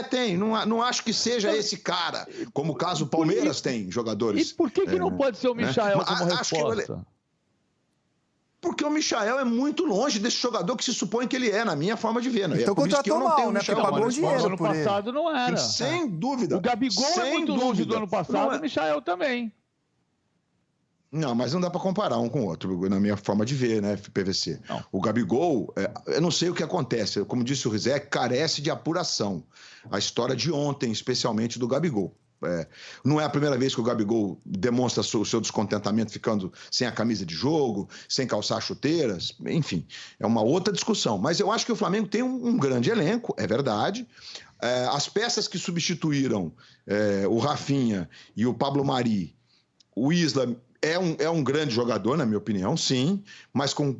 Tem. Não acho que seja esse cara, como o caso Palmeiras tem jogadores. E por que não pode ser o Michael como resposta? Porque o Michael é muito longe desse jogador que se supõe que ele é, na minha forma de ver. Né? Então contratou mal, né? Porque pagou dinheiro ano passado não era. Sem dúvida. O Gabigol é muito longe do ano passado, o Michael também. Não, mas não dá para comparar um com o outro, na minha forma de ver, né, PVC? Não. O Gabigol, eu não sei o que acontece. Como disse o Rizek, carece de apuração. A história de ontem, especialmente do Gabigol. Não é a primeira vez que o Gabigol demonstra o seu descontentamento ficando sem a camisa de jogo, sem calçar chuteiras, enfim, é uma outra discussão. Mas eu acho que o Flamengo tem um grande elenco, é verdade. As peças que substituíram o Rafinha e o Pablo Mari, o Isla é um grande jogador, na minha opinião, sim, mas com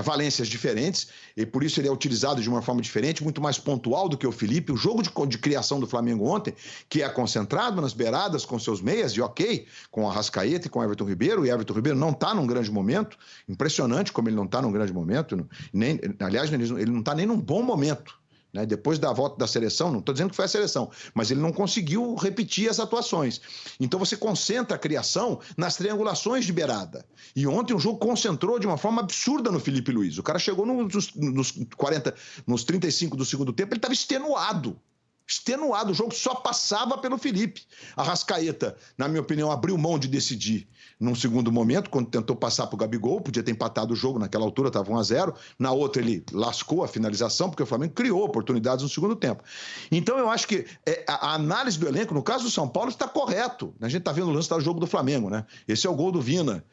valências diferentes, e por isso ele é utilizado de uma forma diferente, muito mais pontual do que o Felipe. O jogo de criação do Flamengo ontem, que é concentrado nas beiradas com seus meias, e ok, com o Arrascaeta e com o Everton Ribeiro, e Everton Ribeiro não está num grande momento, impressionante como ele não está num grande momento, aliás, ele não está nem num bom momento. Né? Depois da volta da seleção, não estou dizendo que foi a seleção, mas ele não conseguiu repetir as atuações. Então você concentra a criação nas triangulações de beirada. E ontem o jogo concentrou de uma forma absurda no Felipe Luiz. O cara chegou nos 35 do segundo tempo, ele estava extenuado. O jogo só passava pelo Felipe. Arrascaeta, na minha opinião, abriu mão de decidir num segundo momento, quando tentou passar para o Gabigol, podia ter empatado o jogo, naquela altura estava 1-0, na outra ele lascou a finalização, porque o Flamengo criou oportunidades no segundo tempo. Então eu acho que a análise do elenco, no caso do São Paulo, está correto. A gente está vendo o lance do jogo do Flamengo, né? Esse é o gol do Vina.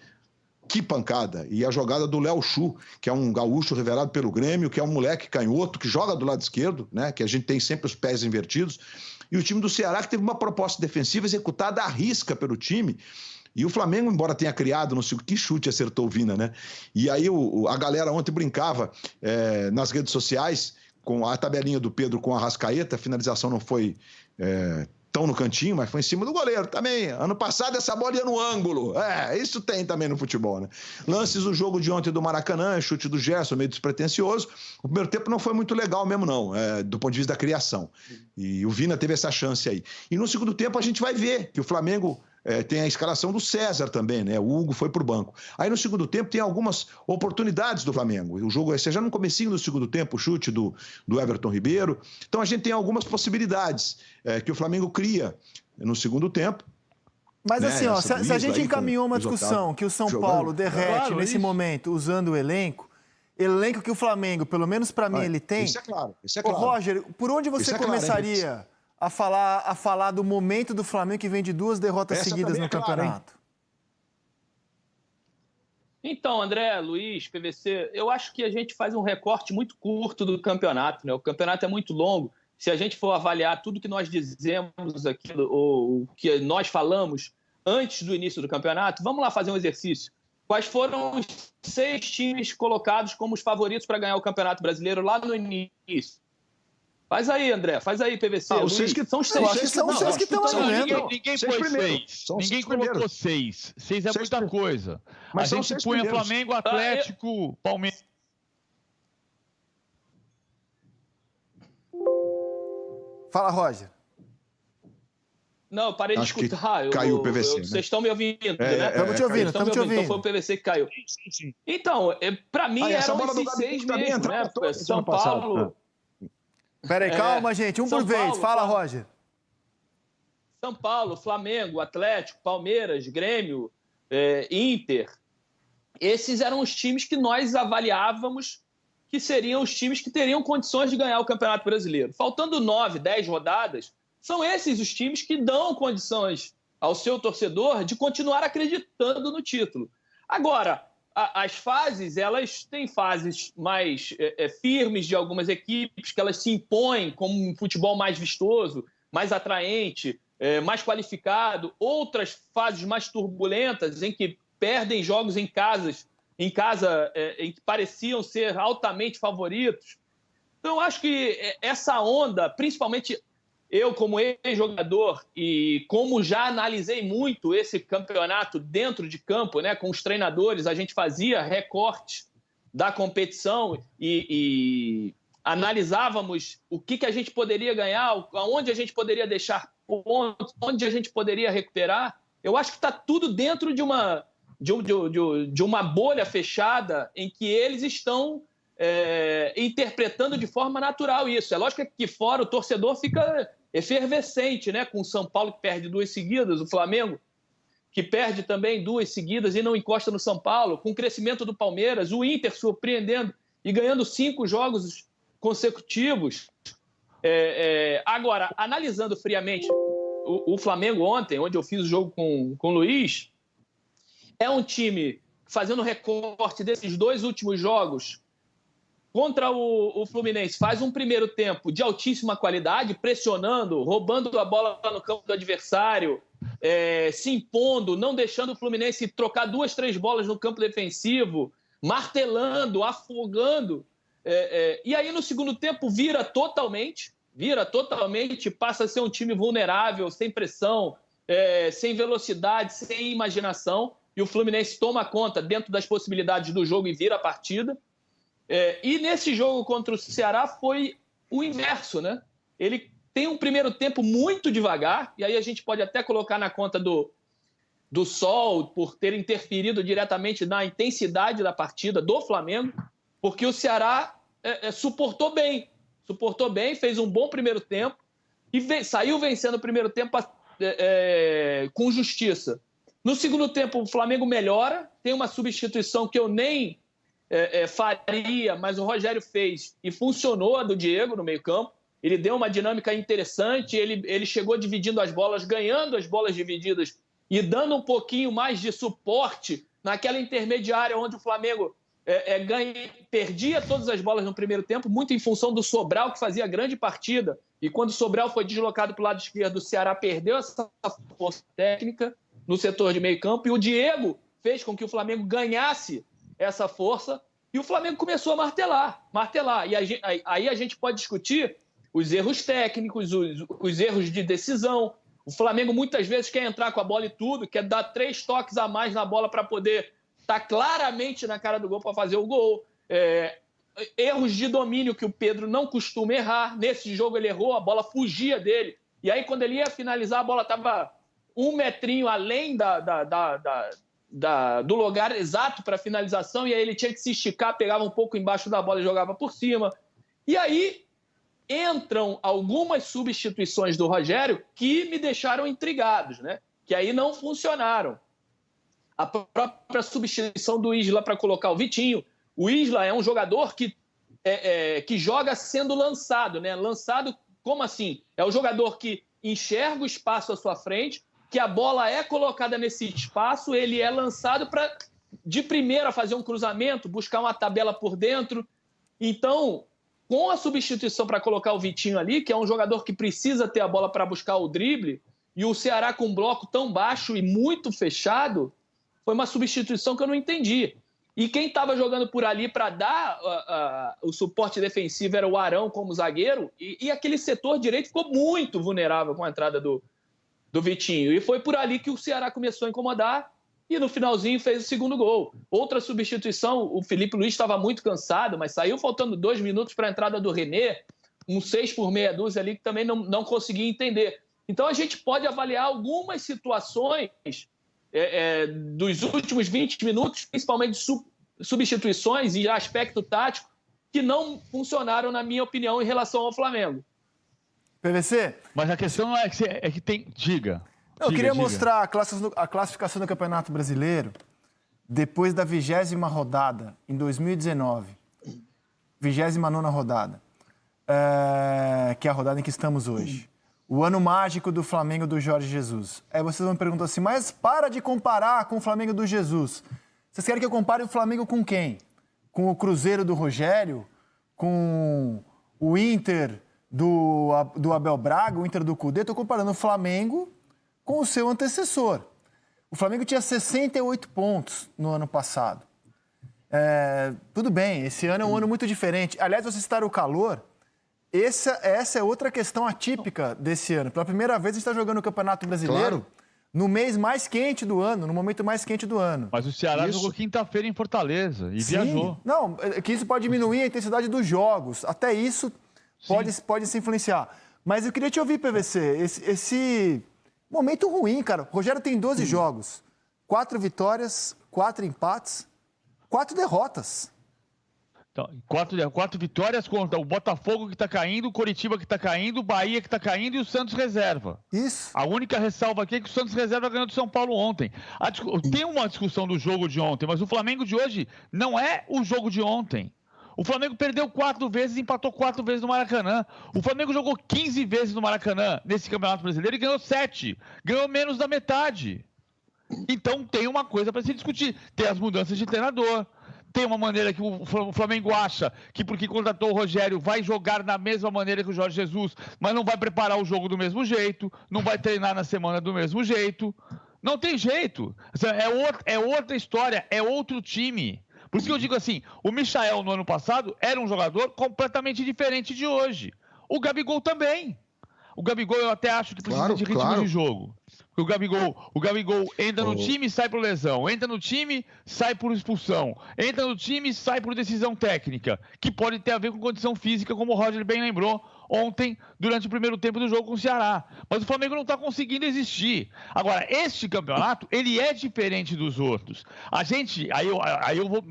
Que pancada! E a jogada do Léo Chu, que é um gaúcho revelado pelo Grêmio, que é um moleque canhoto, que joga do lado esquerdo, né? Que a gente tem sempre os pés invertidos. E o time do Ceará, que teve uma proposta defensiva executada à risca pelo time. E o Flamengo, embora tenha criado, não sei que chute acertou o Vina, né? E aí a galera ontem brincava nas redes sociais com a tabelinha do Pedro com a Arrascaeta, a finalização não foi tão no cantinho, mas foi em cima do goleiro também. Ano passado essa bola ia no ângulo. Isso tem também no futebol, né? Lances do jogo de ontem do Maracanã, chute do Gerson, meio despretensioso. O primeiro tempo não foi muito legal mesmo, não, do ponto de vista da criação. E o Vina teve essa chance aí. E no segundo tempo a gente vai ver que o Flamengo tem a escalação do César também, né? O Hugo foi pro banco. Aí no segundo tempo tem algumas oportunidades do Flamengo. O jogo já no comecinho do segundo tempo, o chute do Everton Ribeiro. Então a gente tem algumas possibilidades que o Flamengo cria no segundo tempo. Mas né, assim, ó, se a gente encaminhou uma discussão que o São Paulo derrete nesse momento usando o elenco que o Flamengo, pelo menos para mim, ele tem. Isso é claro, isso é claro. Ô, Roger, por onde você começaria a falar do momento do Flamengo que vem de 2 derrotas seguidas no campeonato? Então, André, Luiz, PVC, eu acho que a gente faz um recorte muito curto do campeonato, né? O campeonato é muito longo. Se a gente for avaliar tudo que nós dizemos aqui, ou o que nós falamos antes do início do campeonato, vamos lá fazer um exercício. Quais foram os 6 times colocados como os favoritos para ganhar o Campeonato Brasileiro lá no início? Faz aí, André. Faz aí, PVC. Os 6 que são os 6 que estão ganhando. Ninguém pôs 6. Ninguém colocou 6. 6 é muita coisa. Mas a gente punha Flamengo, Atlético, Palmeiras. Fala, Roger. Não, eu parei de escutar. Caiu o PVC. Vocês estão me ouvindo, né? Estamos te ouvindo, estamos te ouvindo. Então foi o PVC que caiu. Sim. Então, para mim, eram esses 6 mesmo, né? São Paulo... Peraí, calma, gente. Um por vez. Fala, Roger. São Paulo, Flamengo, Atlético, Palmeiras, Grêmio, Inter. Esses eram os times que nós avaliávamos que seriam os times que teriam condições de ganhar o Campeonato Brasileiro. Faltando 9, 10 rodadas, são esses os times que dão condições ao seu torcedor de continuar acreditando no título. Agora, as fases, elas têm fases mais firmes de algumas equipes, que elas se impõem como um futebol mais vistoso, mais atraente, mais qualificado. Outras fases mais turbulentas, em que perdem jogos em casa em que pareciam ser altamente favoritos. Então, eu acho que essa onda, principalmente eu como ex-jogador e como já analisei muito esse campeonato dentro de campo, né, com os treinadores, a gente fazia recortes da competição e analisávamos o que a gente poderia ganhar, aonde a gente poderia deixar pontos, onde a gente poderia recuperar, eu acho que está tudo dentro de uma bolha fechada em que eles estão interpretando de forma natural isso. É lógico que aqui fora o torcedor fica efervescente, né? Com o São Paulo que perde 2 seguidas, o Flamengo que perde também 2 seguidas e não encosta no São Paulo, com o crescimento do Palmeiras, o Inter surpreendendo e ganhando 5 jogos consecutivos. Agora, analisando friamente o Flamengo ontem, onde eu fiz o jogo com o Luiz, é um time fazendo recorte desses 2 últimos jogos contra o Fluminense, faz um primeiro tempo de altíssima qualidade, pressionando, roubando a bola no campo do adversário, se impondo, não deixando o Fluminense trocar 2, 3 bolas no campo defensivo, martelando, afogando. E aí no segundo tempo vira totalmente, passa a ser um time vulnerável, sem pressão, sem velocidade, sem imaginação, e o Fluminense toma conta dentro das possibilidades do jogo e vira a partida. E nesse jogo contra o Ceará foi o inverso, né? Ele tem um primeiro tempo muito devagar, e aí a gente pode até colocar na conta do sol, por ter interferido diretamente na intensidade da partida do Flamengo, porque o Ceará suportou bem, fez um bom primeiro tempo e saiu vencendo o primeiro tempo com justiça. No segundo tempo, o Flamengo melhora, tem uma substituição que eu nem faria, mas o Rogério fez e funcionou, a do Diego no meio-campo. Ele deu uma dinâmica interessante, ele chegou dividindo as bolas, ganhando as bolas divididas e dando um pouquinho mais de suporte naquela intermediária onde o Flamengo perdia todas as bolas no primeiro tempo, muito em função do Sobral, que fazia grande partida. E quando o Sobral foi deslocado para o lado esquerdo, o Ceará perdeu essa força técnica no setor de meio campo, e o Diego fez com que o Flamengo ganhasse essa força, e o Flamengo começou a martelar. E aí a gente pode discutir os erros técnicos, os erros de decisão. O Flamengo muitas vezes quer entrar com a bola e tudo, quer dar 3 toques a mais na bola para poder estar claramente na cara do gol para fazer o gol. Erros de domínio que o Pedro não costuma errar. Nesse jogo ele errou, a bola fugia dele. E aí quando ele ia finalizar, a bola estava 1 metrinho além do lugar exato para finalização, e aí ele tinha que se esticar, pegava um pouco embaixo da bola e jogava por cima. E aí entram algumas substituições do Rogério que me deixaram intrigados, né? Que aí não funcionaram. A própria substituição do Isla para colocar o Vitinho. O Isla é um jogador que joga sendo lançado, né? Lançado, como assim? É o jogador que enxerga o espaço à sua frente, que a bola é colocada nesse espaço, ele é lançado para, de primeira, fazer um cruzamento, buscar uma tabela por dentro. Então, com a substituição para colocar o Vitinho ali, que é um jogador que precisa ter a bola para buscar o drible, e o Ceará com um bloco tão baixo e muito fechado, foi uma substituição que eu não entendi. E quem estava jogando por ali para dar o suporte defensivo era o Arão como zagueiro, e aquele setor direito ficou muito vulnerável com a entrada do Vitinho. E foi por ali que o Ceará começou a incomodar e no finalzinho fez o segundo gol. Outra substituição, o Felipe Luiz estava muito cansado, mas saiu faltando 2 minutos para a entrada do René, um 6 por meia dúzia ali que também não conseguia entender. Então a gente pode avaliar algumas situações dos últimos 20 minutos, principalmente substituições e aspecto tático, que não funcionaram, na minha opinião, em relação ao Flamengo. PVC? Mas a questão é que tem... Diga. Eu queria mostrar a classificação do Campeonato Brasileiro depois da 20ª rodada, em 2019. 29ª rodada. Que é a rodada em que estamos hoje. O ano mágico do Flamengo do Jorge Jesus. Aí vocês vão me perguntar assim, mas para de comparar com o Flamengo do Jesus. Vocês querem que eu compare o Flamengo com quem? Com o Cruzeiro do Rogério? Com o Inter do Abel Braga, o Inter do Cudê? Estou comparando o Flamengo com o seu antecessor. O Flamengo tinha 68 pontos no ano passado. Tudo bem, esse ano é um ano muito diferente. Aliás, vocês citaram o calor. Essa é outra questão atípica desse ano. Pela primeira vez, a gente está jogando o Campeonato Brasileiro no mês mais quente do ano, no momento mais quente do ano. Mas o Ceará jogou quinta-feira em Fortaleza e viajou. Não, que isso pode diminuir a intensidade dos jogos. Até isso pode se influenciar. Mas eu queria te ouvir, PVC, esse momento ruim, cara. O Rogério tem 12 jogos, 4 vitórias, 4 empates, 4 derrotas. Então, 4 vitórias contra o Botafogo que está caindo, o Coritiba que está caindo, o Bahia que está caindo e o Santos reserva. Isso. A única ressalva aqui é que o Santos reserva ganhou do São Paulo ontem. Tem uma discussão do jogo de ontem, mas o Flamengo de hoje não é o jogo de ontem. O Flamengo perdeu 4 vezes e empatou 4 vezes no Maracanã. O Flamengo jogou 15 vezes no Maracanã nesse Campeonato Brasileiro e ganhou 7. Ganhou menos da metade. Então tem uma coisa para se discutir. Tem as mudanças de treinador. Tem uma maneira que o Flamengo acha que porque contratou o Rogério vai jogar da mesma maneira que o Jorge Jesus, mas não vai preparar o jogo do mesmo jeito, não vai treinar na semana do mesmo jeito. Não tem jeito. É outra história, é outro time. Por isso que eu digo assim, o Michael no ano passado era um jogador completamente diferente de hoje. O Gabigol também. O Gabigol eu até acho que precisa de ritmo de jogo. O Gabigol entra no time e sai por lesão. Entra no time, sai por expulsão. Entra no time, sai por decisão técnica. Que pode ter a ver com condição física, como o Roger bem lembrou ontem, durante o primeiro tempo do jogo com o Ceará. Mas o Flamengo não está conseguindo existir. Agora, este campeonato, ele é diferente dos outros. A gente, aí eu vou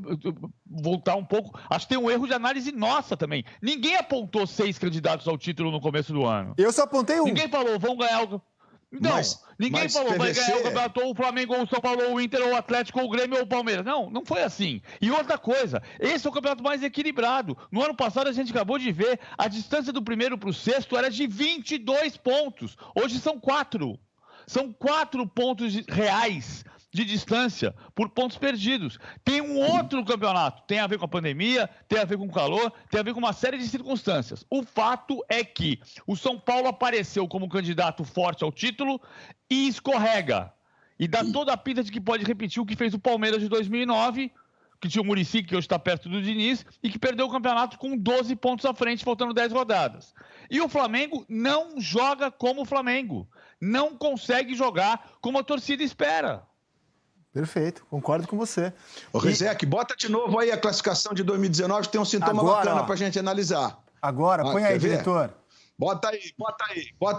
voltar um pouco, acho que tem um erro de análise nossa também. Ninguém apontou 6 candidatos ao título no começo do ano. Eu só apontei um. Ninguém falou, vão ganhar o... Não, ninguém falou, PVC... vai ganhar o campeonato ou o Flamengo, ou o São Paulo, ou o Inter, ou o Atlético, ou o Grêmio, ou o Palmeiras. Não foi assim. E outra coisa, esse é o campeonato mais equilibrado. No ano passado, a gente acabou de ver, a distância do primeiro para o sexto era de 22 pontos. Hoje são 4. São 4 pontos reais de distância por pontos perdidos. Tem um outro campeonato, tem a ver com a pandemia, tem a ver com o calor, tem a ver com uma série de circunstâncias. O fato é que o São Paulo apareceu como candidato forte ao título e escorrega. E dá toda a pinta de que pode repetir o que fez o Palmeiras de 2009, que tinha o Muricy, que hoje está perto do Diniz, e que perdeu o campeonato com 12 pontos à frente, faltando 10 rodadas. E o Flamengo não joga como o Flamengo. Não consegue jogar como a torcida espera. Perfeito, concordo com você. Ô, Rizek, bota de novo aí a classificação de 2019, tem um sintoma bacana pra gente analisar. Agora, põe aí, diretor. Bota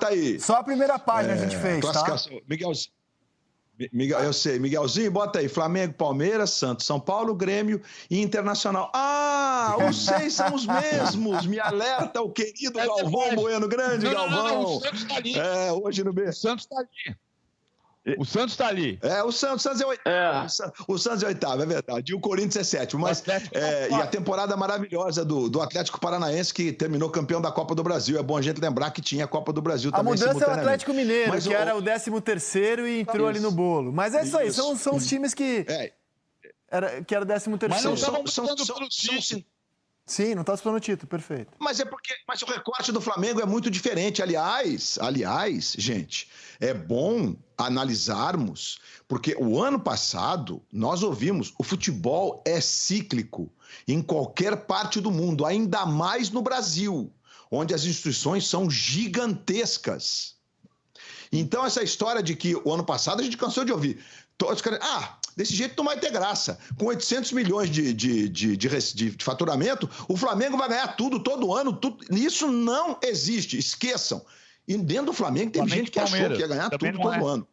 aí. Só a primeira página a gente fez, classificação. Tá? Eu sei. Miguelzinho, bota aí. Flamengo, Palmeiras, Santos, São Paulo, Grêmio e Internacional. Os 6 são os mesmos. Me alerta o querido Galvão Bueno, grande Galvão. Não, o Santos tá ali. Hoje no B. O Santos tá ali. O Santos está ali. O Santos é oitavo. O Santos é oitavo, é verdade. E o Corinthians é sétimo. Mas, e a temporada maravilhosa do Atlético Paranaense, que terminou campeão da Copa do Brasil. É bom a gente lembrar que tinha a Copa do Brasil também. A mudança é o Atlético Mineiro, que era o 13º e entrou ali no bolo. Mas é isso aí, são os times que era o 13º. Mas não estavam lutando pelo título. Sim, não está disputando o título, perfeito. Mas o recorte do Flamengo é muito diferente. Aliás, gente, é bom analisarmos, porque o ano passado nós ouvimos, o futebol é cíclico em qualquer parte do mundo, ainda mais no Brasil, onde as instituições são gigantescas. Então, essa história de que o ano passado a gente cansou de ouvir. Todos querem, desse jeito não vai ter graça. Com 800 milhões de faturamento, o Flamengo vai ganhar tudo, todo ano. Tudo. Isso não existe, esqueçam. E dentro do Flamengo teve gente que achou que ia ganhar tudo todo ano.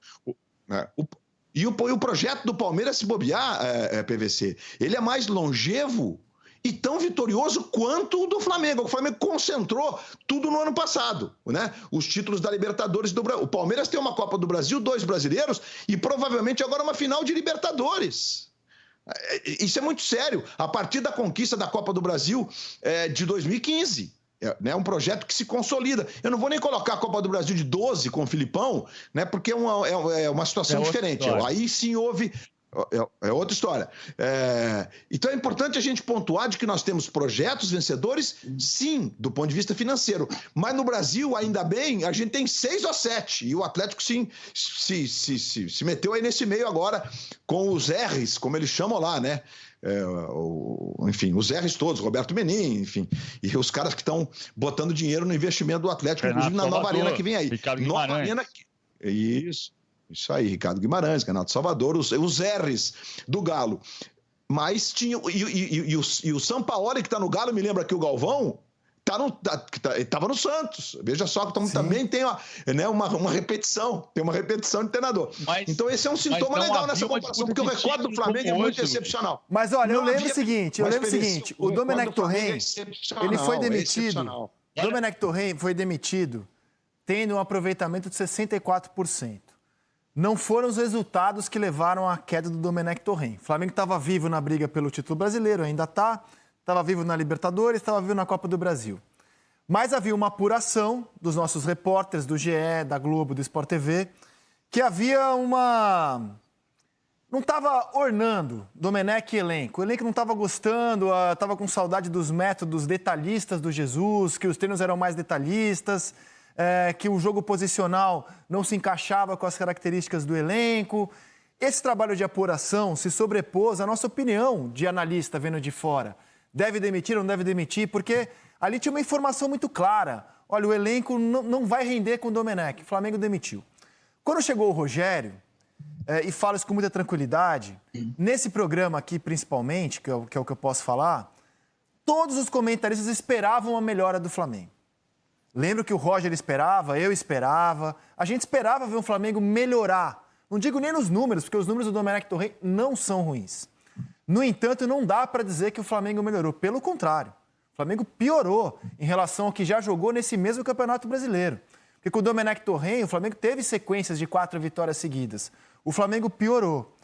E o projeto do Palmeiras, se bobear, PVC, ele é mais longevo e tão vitorioso quanto o do Flamengo. O Flamengo concentrou tudo no ano passado, né? Os títulos da Libertadores do Brasil. O Palmeiras tem uma Copa do Brasil, 2 brasileiros e provavelmente agora uma final de Libertadores. Isso é muito sério. A partir da conquista da Copa do Brasil de 2015. É um projeto que se consolida. Eu não vou nem colocar a Copa do Brasil de 12 com o Filipão, né? Porque é uma situação diferente. Aí sim houve... É outra história. Então é importante a gente pontuar de que nós temos projetos vencedores, sim, do ponto de vista financeiro. Mas no Brasil, ainda bem, a gente tem 6 ou 7. E o Atlético, sim, se meteu aí nesse meio agora com os R's, como eles chamam lá, né? Enfim, os R's todos, Roberto Menin, enfim. E os caras que estão botando dinheiro no investimento do Atlético, inclusive na nova arena que vem aí. Nova arena. Isso. Isso aí, Ricardo Guimarães, Renato Salvador, os R's do Galo. Mas tinha... E o Sampaoli, que está no Galo, me lembra que o Galvão... Estava no Santos. Veja só que também tem uma repetição. Tem uma repetição de treinador. Então esse é um sintoma legal nessa comparação, porque o recorde do Flamengo é muito excepcional. Mas olha, eu lembro o seguinte, o Domenech Torrent, ele foi demitido. Domenech Torrent foi demitido tendo um aproveitamento de 64%. Não foram os resultados que levaram à queda do Domenech Torrent. O Flamengo estava vivo na briga pelo título brasileiro, ainda está. Estava vivo na Libertadores, estava vivo na Copa do Brasil. Mas havia uma apuração dos nossos repórteres, do GE, da Globo, do Sport TV, que havia uma... Não estava ornando Domenech e elenco. O elenco não estava gostando, estava com saudade dos métodos detalhistas do Jesus, que os treinos eram mais detalhistas, que o jogo posicional não se encaixava com as características do elenco. Esse trabalho de apuração se sobrepôs à nossa opinião de analista vendo de fora. Deve demitir ou não deve demitir, porque ali tinha uma informação muito clara. Olha, o elenco não vai render com o Domenech. O Flamengo demitiu. Quando chegou o Rogério, e falo isso com muita tranquilidade, nesse programa aqui principalmente, que é o que eu posso falar, todos os comentaristas esperavam a melhora do Flamengo. Lembro que o Roger esperava, eu esperava. A gente esperava ver o Flamengo melhorar. Não digo nem nos números, porque os números do Domenech Torrent não são ruins. No entanto, não dá para dizer que o Flamengo melhorou. Pelo contrário, o Flamengo piorou em relação ao que já jogou nesse mesmo Campeonato Brasileiro. Porque com o Domenech Torrent, o Flamengo teve sequências de 4 vitórias seguidas. O Flamengo piorou.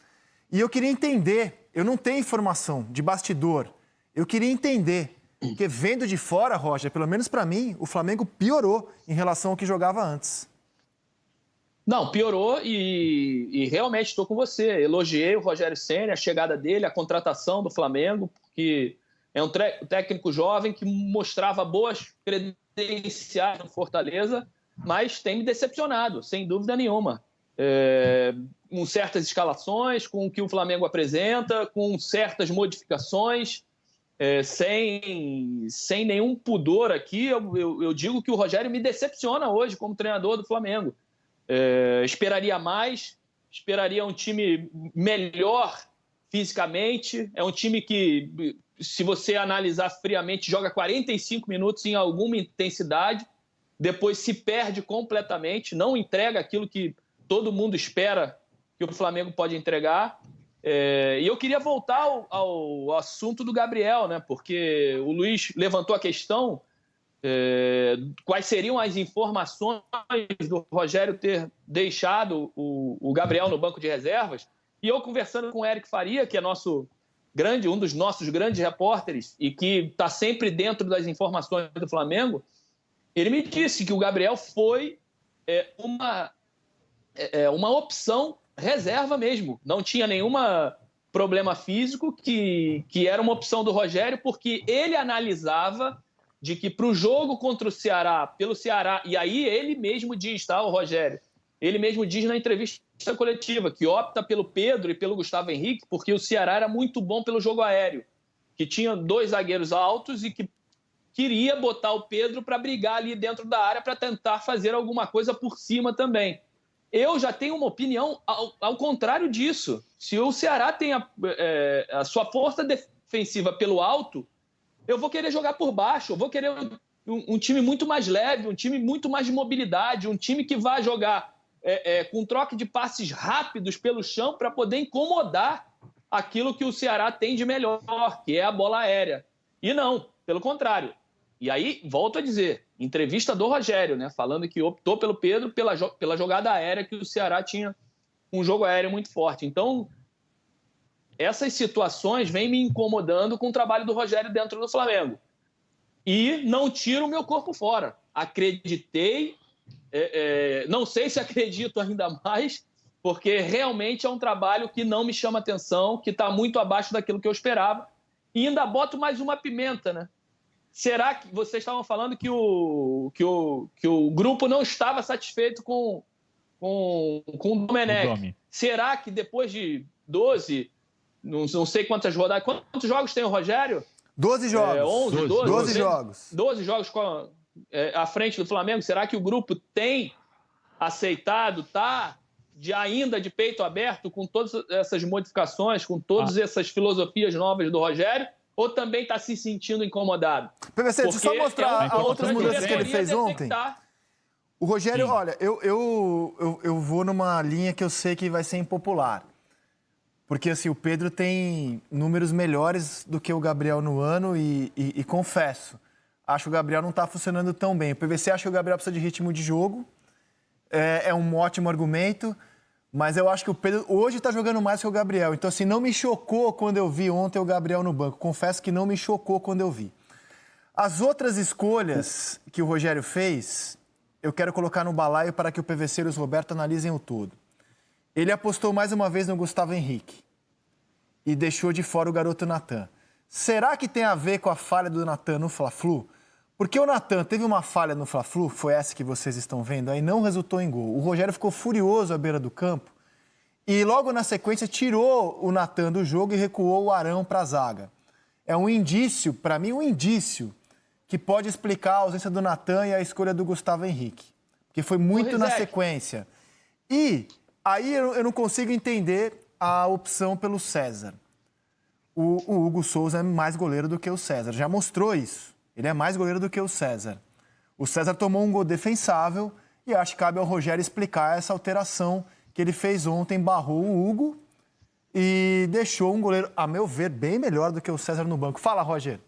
E eu queria entender, eu não tenho informação de bastidor, eu queria entender, porque vendo de fora, Roger, pelo menos para mim, o Flamengo piorou em relação ao que jogava antes. Não, piorou e realmente estou com você. Elogiei o Rogério Ceni, a chegada dele, a contratação do Flamengo, porque é um técnico jovem que mostrava boas credenciais no Fortaleza, mas tem me decepcionado, sem dúvida nenhuma. Com certas escalações, com o que o Flamengo apresenta, com certas modificações, sem nenhum pudor aqui, eu digo que o Rogério me decepciona hoje como treinador do Flamengo. Esperaria mais, esperaria um time melhor fisicamente. É um time que, se você analisar friamente, joga 45 minutos em alguma intensidade, depois se perde completamente, não entrega aquilo que todo mundo espera que o Flamengo pode entregar. E eu queria voltar ao assunto do Gabriel, né? Porque o Luiz levantou a questão... quais seriam as informações do Rogério ter deixado o Gabriel no banco de reservas. E eu conversando com o Eric Faria, que é um dos nossos grandes repórteres e que está sempre dentro das informações do Flamengo, ele me disse que o Gabriel foi uma opção reserva mesmo. Não tinha nenhum problema físico, que era uma opção do Rogério, porque ele analisava de que para o jogo contra o Ceará, pelo Ceará, e aí ele mesmo diz, tá, o Rogério, ele mesmo diz na entrevista coletiva que opta pelo Pedro e pelo Gustavo Henrique porque o Ceará era muito bom pelo jogo aéreo, que tinha 2 zagueiros altos e que queria botar o Pedro para brigar ali dentro da área para tentar fazer alguma coisa por cima também. Eu já tenho uma opinião ao contrário disso. Se o Ceará tem a sua força defensiva pelo alto, eu vou querer jogar por baixo, eu vou querer um time muito mais leve, um time muito mais de mobilidade, um time que vai jogar com troca de passes rápidos pelo chão para poder incomodar aquilo que o Ceará tem de melhor, que é a bola aérea. E não, pelo contrário. E aí, volto a dizer, entrevista do Rogério, né, falando que optou pelo Pedro pela jogada aérea, que o Ceará tinha um jogo aéreo muito forte. Então, essas situações vêm me incomodando com o trabalho do Rogério dentro do Flamengo. E não tiro o meu corpo fora. Acreditei, não sei se acredito ainda mais, porque realmente é um trabalho que não me chama atenção, que está muito abaixo daquilo que eu esperava. E ainda boto mais uma pimenta, né? Será que vocês estavam falando que o grupo não estava satisfeito com o Domenech? Será que depois de 12... Não sei quantas rodadas... Quantos jogos tem o Rogério? 12 jogos. 11, 12 jogos. 12 jogos à frente do Flamengo. Será que o grupo tem aceitado, está ainda de peito aberto, com todas essas modificações, com todas essas filosofias novas do Rogério, ou também está se sentindo incomodado? PVC, deixa eu só mostrar outras mudanças que ele fez ontem. O Rogério, olha, eu vou numa linha que eu sei que vai ser impopular. Porque, assim, o Pedro tem números melhores do que o Gabriel no ano e confesso, acho que o Gabriel não está funcionando tão bem. O PVC acha que o Gabriel precisa de ritmo de jogo, é um ótimo argumento, mas eu acho que o Pedro hoje está jogando mais que o Gabriel. Então, assim, não me chocou quando eu vi ontem o Gabriel no banco. Confesso que não me chocou quando eu vi. As outras escolhas que o Rogério fez, eu quero colocar no balaio para que o PVC e o Roberto analisem o todo. Ele apostou mais uma vez no Gustavo Henrique e deixou de fora o garoto Natan. Será que tem a ver com a falha do Natan no Fla-Flu? Porque o Natan teve uma falha no Fla-Flu, foi essa que vocês estão vendo, aí não resultou em gol. O Rogério ficou furioso à beira do campo e logo na sequência tirou o Natan do jogo e recuou o Arão para a zaga. É um indício, para mim, que pode explicar a ausência do Natan e a escolha do Gustavo Henrique. Porque foi muito na sequência. E aí eu não consigo entender a opção pelo César. O Hugo Souza é mais goleiro do que o César. Já mostrou isso. Ele é mais goleiro do que o César. O César tomou um gol defensável e acho que cabe ao Rogério explicar essa alteração que ele fez ontem, barrou o Hugo e deixou um goleiro, a meu ver, bem melhor do que o César no banco. Fala, Rogério.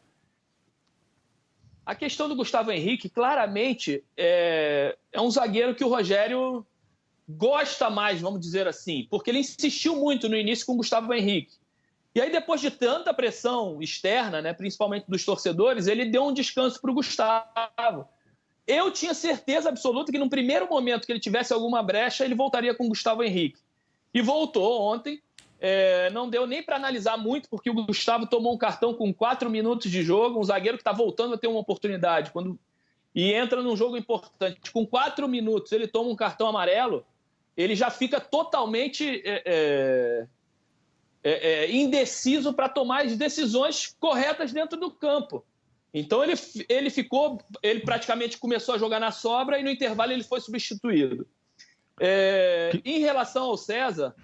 A questão do Gustavo Henrique, claramente, é um zagueiro que o Rogério gosta mais, vamos dizer assim, porque ele insistiu muito no início com o Gustavo Henrique. E aí, depois de tanta pressão externa, né, principalmente dos torcedores, ele deu um descanso para o Gustavo. Eu tinha certeza absoluta que no primeiro momento que ele tivesse alguma brecha, ele voltaria com o Gustavo Henrique. E voltou ontem. Não deu nem para analisar muito, porque o Gustavo tomou um cartão com 4 minutos de jogo, um zagueiro que está voltando a ter uma oportunidade. E entra num jogo importante. Com 4 minutos, ele toma um cartão amarelo, ele já fica totalmente indeciso para tomar as decisões corretas dentro do campo. Então ele praticamente começou a jogar na sobra e no intervalo ele foi substituído. Em relação ao César,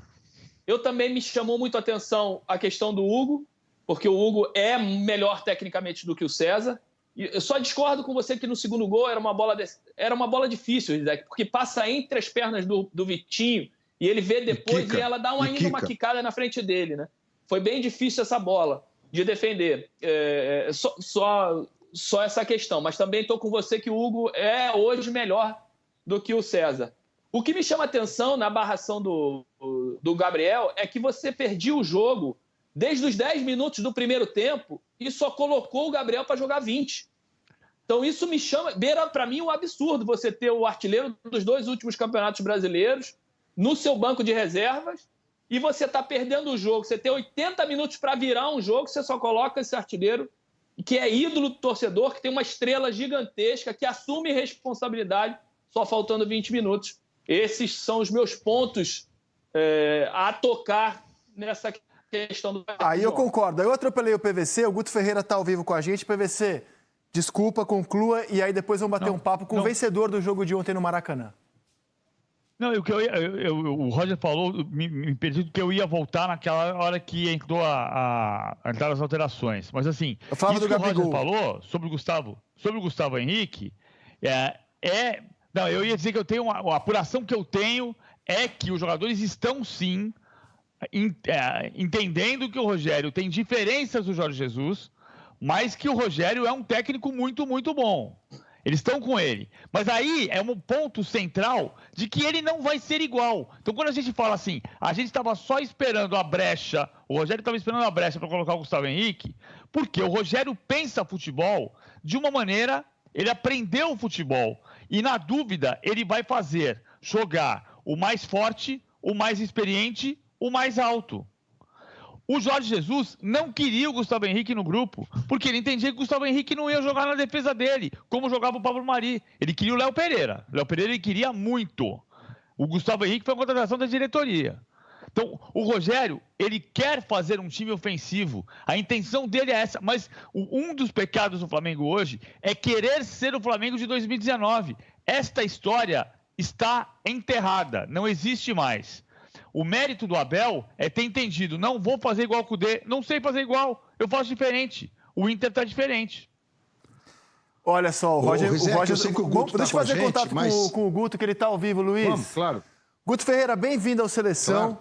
eu também me chamou muito a atenção a questão do Hugo, porque o Hugo é melhor tecnicamente do que o César. E eu só discordo com você que no segundo gol era uma bola difícil, porque passa entre as pernas do Vitinho e ele vê depois e ela dá ainda uma quicada na frente dele, né? Foi bem difícil essa bola de defender. Só essa questão. Mas também estou com você que o Hugo é hoje melhor do que o César. O que me chama a atenção na barração do Gabriel é que você perdia o jogo desde os 10 minutos do primeiro tempo e só colocou o Gabriel para jogar 20. Então isso beira para mim um absurdo você ter o artilheiro dos 2 últimos campeonatos brasileiros no seu banco de reservas e você está perdendo o jogo. Você tem 80 minutos para virar um jogo, você só coloca esse artilheiro que é ídolo do torcedor, que tem uma estrela gigantesca, que assume responsabilidade, só faltando 20 minutos. Esses são os meus pontos a tocar nessa questão do... Aí eu concordo. Eu atropelei o PVC, o Guto Ferreira está ao vivo com a gente. PVC, desculpa, conclua, e aí depois vamos bater um papo com o vencedor do jogo de ontem no Maracanã. Não, o Roger falou, me perdi que eu ia voltar naquela hora que entrou entraram as alterações. Mas assim, eu falava do Gabigol. O Roger falou sobre o Gustavo Henrique, não, eu ia dizer que eu tenho a apuração que eu tenho é que os jogadores estão sim entendendo que o Rogério tem diferenças do Jorge Jesus, mas que o Rogério é um técnico muito, muito bom. Eles estão com ele. Mas aí é um ponto central de que ele não vai ser igual. Então, quando a gente fala assim, a gente estava só esperando a brecha, o Rogério estava esperando a brecha para colocar o Gustavo Henrique, porque o Rogério pensa futebol de uma maneira, ele aprendeu o futebol. E, na dúvida, ele vai jogar o mais forte, o mais experiente, o mais alto. O Jorge Jesus não queria o Gustavo Henrique no grupo, porque ele entendia que o Gustavo Henrique não ia jogar na defesa dele, como jogava o Pablo Mari. Ele queria o Léo Pereira. O Léo Pereira ele queria muito. O Gustavo Henrique foi uma contratação da diretoria. Então, o Rogério, ele quer fazer um time ofensivo. A intenção dele é essa. Mas um dos pecados do Flamengo hoje é querer ser o Flamengo de 2019. Esta história está enterrada, não existe mais. O mérito do Abel é ter entendido, não vou fazer igual o Cudê, não sei fazer igual, eu faço diferente. O Inter está diferente. Olha só, o Roger... eu sei que o Guto deixa eu fazer contato mas... com o Guto, que ele está ao vivo, Luiz. Vamos, claro. Guto Ferreira, bem-vindo ao Seleção. Claro.